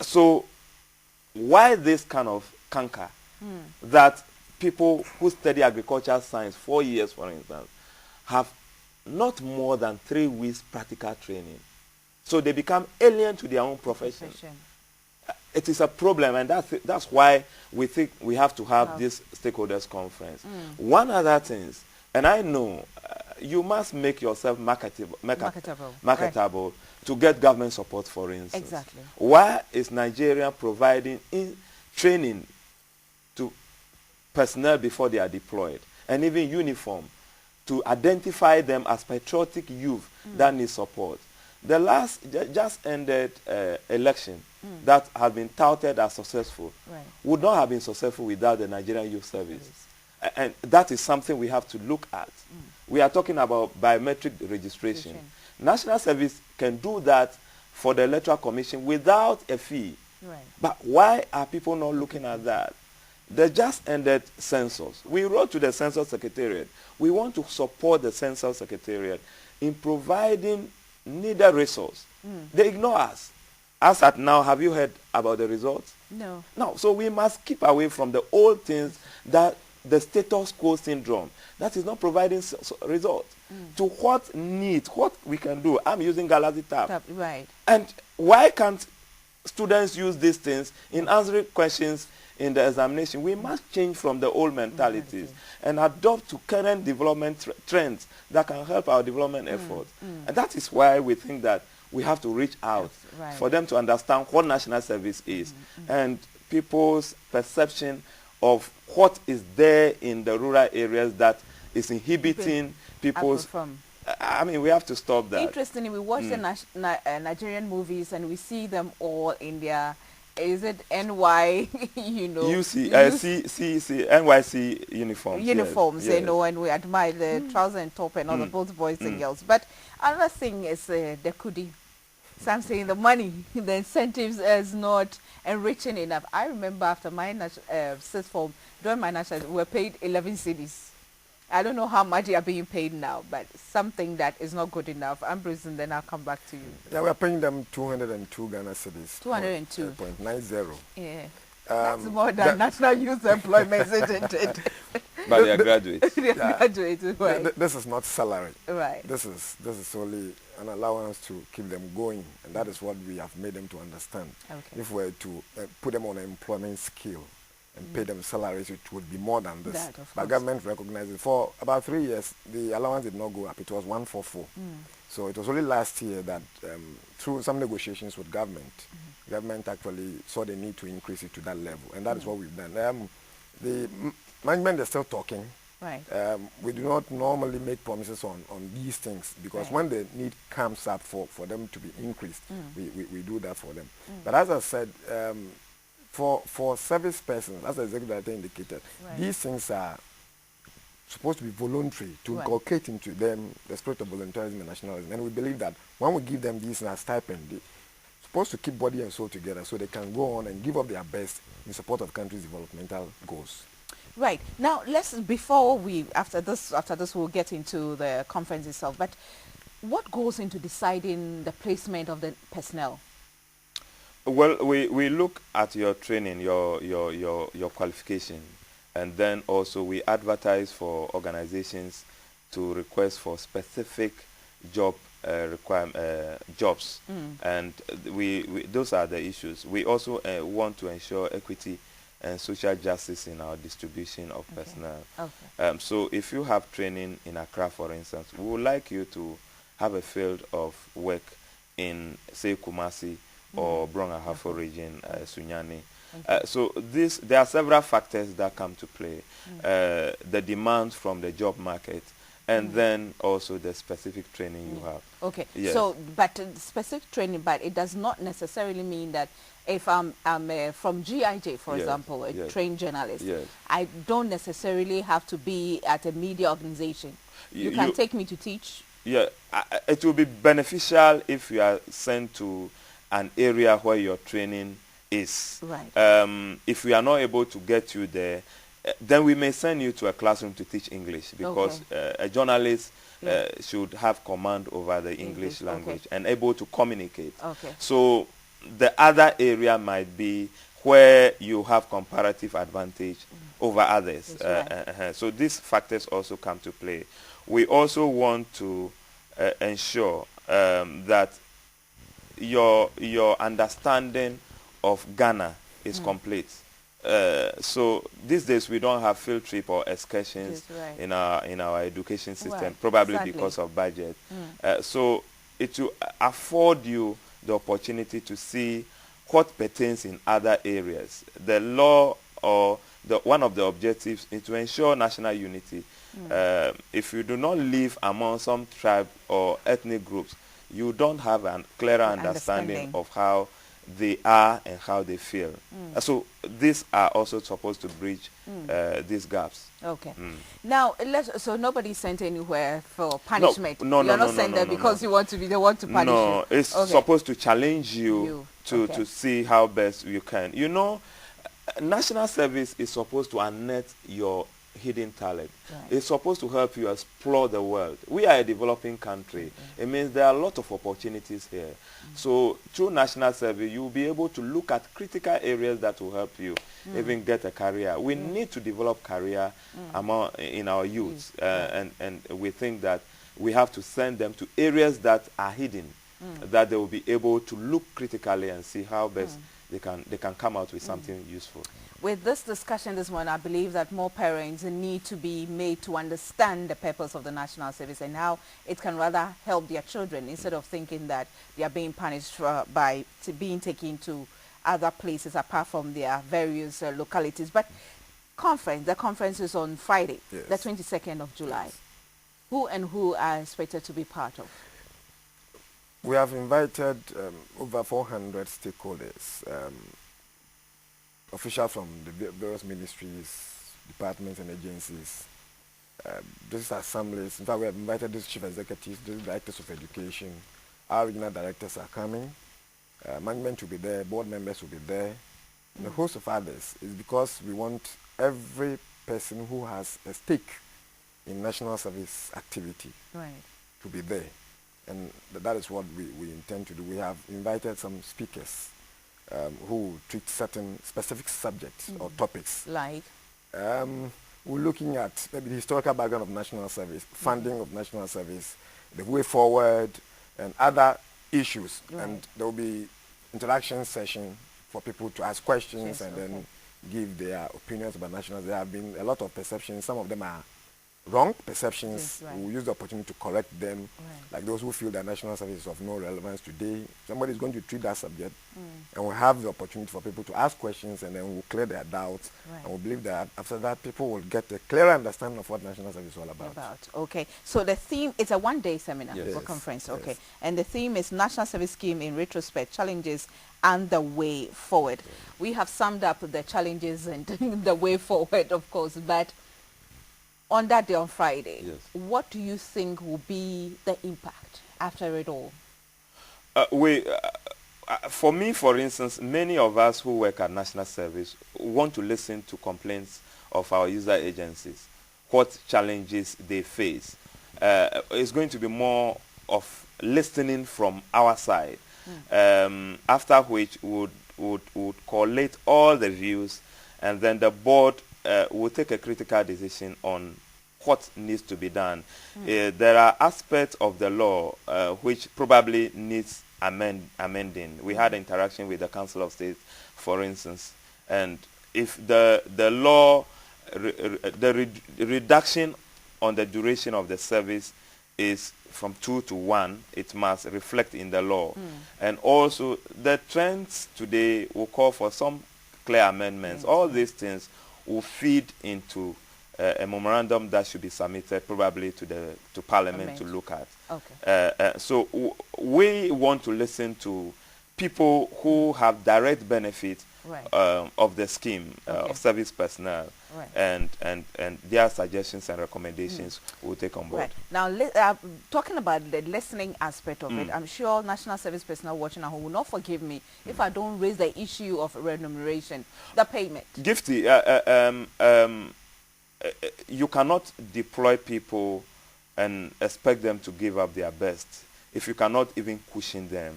So why this kind of canker that people who study agricultural science 4 years, for instance, have not more than 3 weeks practical training. So they become alien to their own profession. It is a problem, and that's why we think we have to have this stakeholders conference. One other thing, and I know you must make yourself marketable right, to get government support, for instance. Exactly. Why is Nigeria providing training to personnel before they are deployed, and even uniform, to identify them as patriotic youth that need support? The last just ended election that has been touted as successful would not have been successful without the Nigerian Youth Service. And that is something we have to look at. We are talking about biometric registration. National Service can do that for the Electoral Commission without a fee. But why are people not looking at that? The just ended census. We wrote to the Census Secretariat. We want to support the Census Secretariat in providing needed resource. They ignore us. As at now, have you heard about the results? No. No. So we must keep away from the old things, that the status quo syndrome that is not providing results. To what need, what we can do. I'm using Galaxy Tab. Right. And why can't students use these things in answering questions in the examination? We must change from the old mentalities and adopt to current development trends that can help our development efforts. And that is why we think that we have to reach out for them to understand what national service is and people's perception of what is there in the rural areas that is inhibiting people's... I mean, we have to stop that. Interestingly, we watch the Nigerian movies and we see them all in their... Is it NY, you know? NYC uniforms. Uniforms, yes. You know, and we admire the trouser and top and all the both boys and girls. But another thing is the kudi. Some saying the money, the incentives is not enriching enough. I remember after my sixth form, during my national, we were paid 11 cedis. I don't know how much they are being paid now, but something that is not good enough. Ambrose, and then I'll come back to you. Yeah, we are paying them 202 Ghana cedis. 202.90. Yeah. That's more than that national youth employment, isn't it? But they are graduates. They are graduates, right. This is not salary. Right. This is only an allowance to keep them going, and that is what we have made them to understand. Okay. If we were to put them on an employment scale and pay them salaries, it would be more than this. But government recognizes for about 3 years the allowance did not go up. It was 144. So it was only last year that through some negotiations with government, government actually saw the need to increase it to that level, and that is what we've done. The management is still talking. Right. We do not normally make promises on these things because when the need comes up for them to be increased, we do that for them. But as I said, for service persons, as the executive director indicated, these things are supposed to be voluntary to inculcate into them the spirit of voluntarism and nationalism. And we believe that when we give them these in a stipend, they're supposed to keep body and soul together so they can go on and give up their best in support of country's developmental goals. Right. Now, before we, after this we'll get into the conference itself, but what goes into deciding the placement of the personnel? Well, we look at your training, your qualification, and then also we advertise for organizations to request for specific jobs, and those are the issues. We also want to ensure equity and social justice in our distribution of personnel. So if you have training in Accra, for instance, we would like you to have a field of work in, say, Kumasi or Brong-Ahafo region, Sunyani. So there are several factors that come to play. The demands from the job market, and then also the specific training you have. Okay. Yes. So, but specific training, but it does not necessarily mean that if I'm from GIJ, for example, a trained journalist, I don't necessarily have to be at a media organization. You can take me to teach? Yeah, it will be beneficial if you are sent to an area where your training is. Right. If we are not able to get you there, then we may send you to a classroom to teach English, because a journalist should have command over the English language and able to communicate. Okay. So the other area might be where you have comparative advantage over others. Right. So these factors also come to play. We also want to ensure that your understanding of Ghana is complete. So these days we don't have field trip or excursions right. in our education system, Right. probably Sadly. because of budget. So it will afford you the opportunity to see what pertains in other areas. The law or one of the objectives is to ensure national unity. If you do not live among some tribe or ethnic groups, you don't have a clearer understanding of how they are and how they feel. So these are also supposed to bridge these gaps. Okay. Now, so nobody sent anywhere for punishment. No, You're no, not sent there because they want to punish you. No, it's supposed to challenge you, Okay. to see how best you can. You know, national service is supposed to unearth your hidden talent. Right. It's supposed to help you explore the world. We are a developing country. It means there are a lot of opportunities here. So through national service, you'll be able to look at critical areas that will help you even get a career. We need to develop career in our youth, and we think that we have to send them to areas that are hidden, that they will be able to look critically and see how best they can come out with something useful. With this discussion this morning, I believe that more parents need to be made to understand the purpose of the national service and how it can rather help their children instead of thinking that they are being punished by being taken to other places apart from their various localities. But the conference is on Friday, yes, the 22nd of July. Yes. Who are expected to be part of? We have invited over 400 stakeholders, officials from the various ministries, departments and agencies. These assemblies, in fact, we have invited these chief executives, the directors of education. Our regional directors are coming. Management will be there, board members will be there, and a host of others. It's because we want every person who has a stake in national service activity to be there. And that is what we intend to do. We have invited some speakers who treat certain specific subjects or topics. Like? We're looking at maybe the historical background of national service, funding of national service, the way forward, and other issues. Right. And there will be interaction session for people to ask questions and then give their opinions about national service. There have been a lot of perceptions. Some of them are wrong perceptions. Yes, right. We'll use the opportunity to correct them, like those who feel that national service is of no relevance today. Somebody is going to treat that subject, and we'll have the opportunity for people to ask questions, and then we'll clear their doubts. And we believe that after that, people will get a clearer understanding of what national service is all about. Okay, so the theme is a one-day seminar yes, or conference. yes, Okay, and the theme is National Service Scheme in Retrospect, Challenges and the Way Forward. Yes. We have summed up the challenges and the way forward, of course, but on that day, on Friday, what do you think will be the impact after it all? For me, for instance, many of us who work at National Service want to listen to complaints of our user agencies, what challenges they face. It's going to be more of listening from our side, after which would collate all the views, and then the board will take a critical decision on what needs to be done. There are aspects of the law which probably needs amending. We had interaction with the Council of State, for instance, and if the law, the reduction on the duration of the service is from 2 to 1, it must reflect in the law. And also the trends today will call for some clear amendments. All these things will feed into a memorandum that should be submitted probably to Parliament to look at. Okay. So we want to listen to people who have direct benefit of the scheme of service personnel, and their suggestions and recommendations we'll take on board. Now, talking about the listening aspect of it, I'm sure National Service personnel watching at home will not forgive me if I don't raise the issue of remuneration, the payment. Gifty, you cannot deploy people and expect them to give up their best if you cannot even cushion them.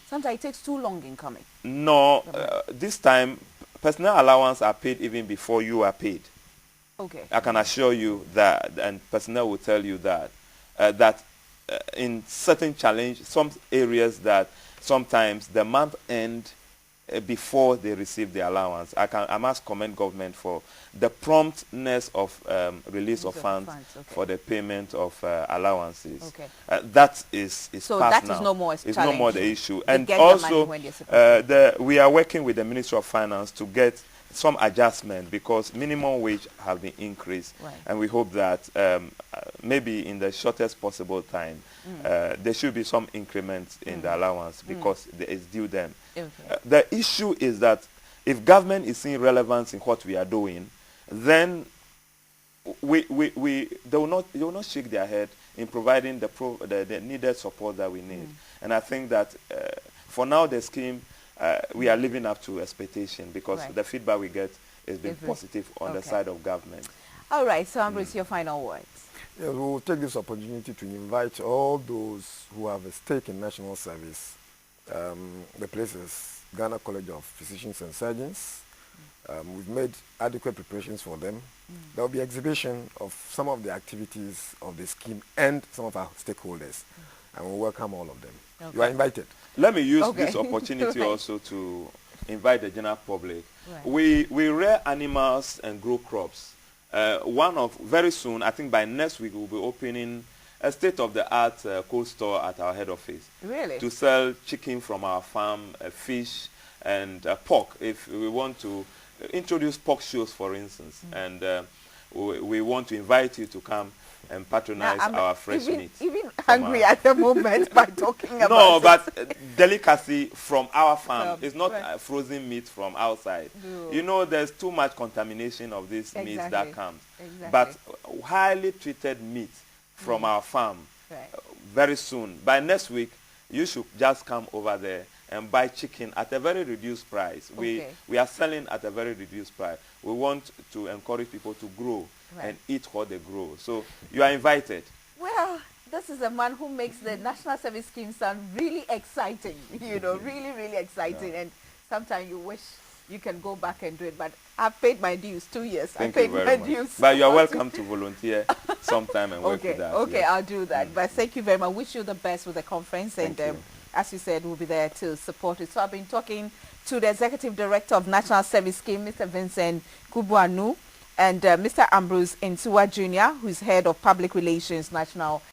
Sometimes it takes too long in coming. No, this time personnel allowance are paid even before you are paid. Okay. I can assure you that, and personnel will tell you that, in certain some areas that sometimes the month end before they receive the allowance. I must commend government for the promptness of release of funds for the payment of allowances. Okay. That is so past that now. is no more It's no more the issue. They and get also, we are working with the Ministry of Finance to get some adjustment because minimum wage have been increased, and we hope that maybe in the shortest possible time there should be some increments in the allowance because it is due them. Okay. The issue is that if government is seeing relevance in what we are doing, then they will not shake their head in providing the needed support that we need. And I think that for now the scheme, we are living up to expectation because the feedback we get has been positive on the side of government. All right, so Ambrose, your final words. Yeah, we will take this opportunity to invite all those who have a stake in national service. The place is Ghana College of Physicians and Surgeons. We've made adequate preparations for them. There will be exhibition of some of the activities of the scheme and some of our stakeholders, and we welcome all of them. Okay. You are invited. Let me use this opportunity also to invite the general public. We rear animals and grow crops. Very soon, I think by next week, we'll be opening a state-of-the-art cold store at our head office. Really? To sell chicken from our farm, fish, and pork. If we want to introduce pork shows, for instance, and we want to invite you to come and patronize our fresh meat. Even hungry at the moment by talking about No, but delicacy from our farm. It's not frozen meat from outside. No. You know, there's too much contamination of these meats that comes. But highly treated meat from our farm very soon. By next week, you should just come over there and buy chicken at a very reduced price. We are selling at a very reduced price. We want to encourage people to grow and eat what they grow. So you are invited. Well, this is a man who makes the National Service Scheme sound really exciting, you know, really, really exciting. Yeah. And sometimes you wish you can go back and do it. But I've paid my dues, 2 years. I paid my dues. But you are welcome to volunteer sometime and work with us. Okay, I'll do that. But thank you very much. Wish you the best with the conference. And as you said, we'll be there to support it. So I've been talking to the Executive Director of National Service Scheme, Mr. Vincent Kubuanu, and Mr. Ambrose Nsuwa Jr., who's Head of Public Relations, National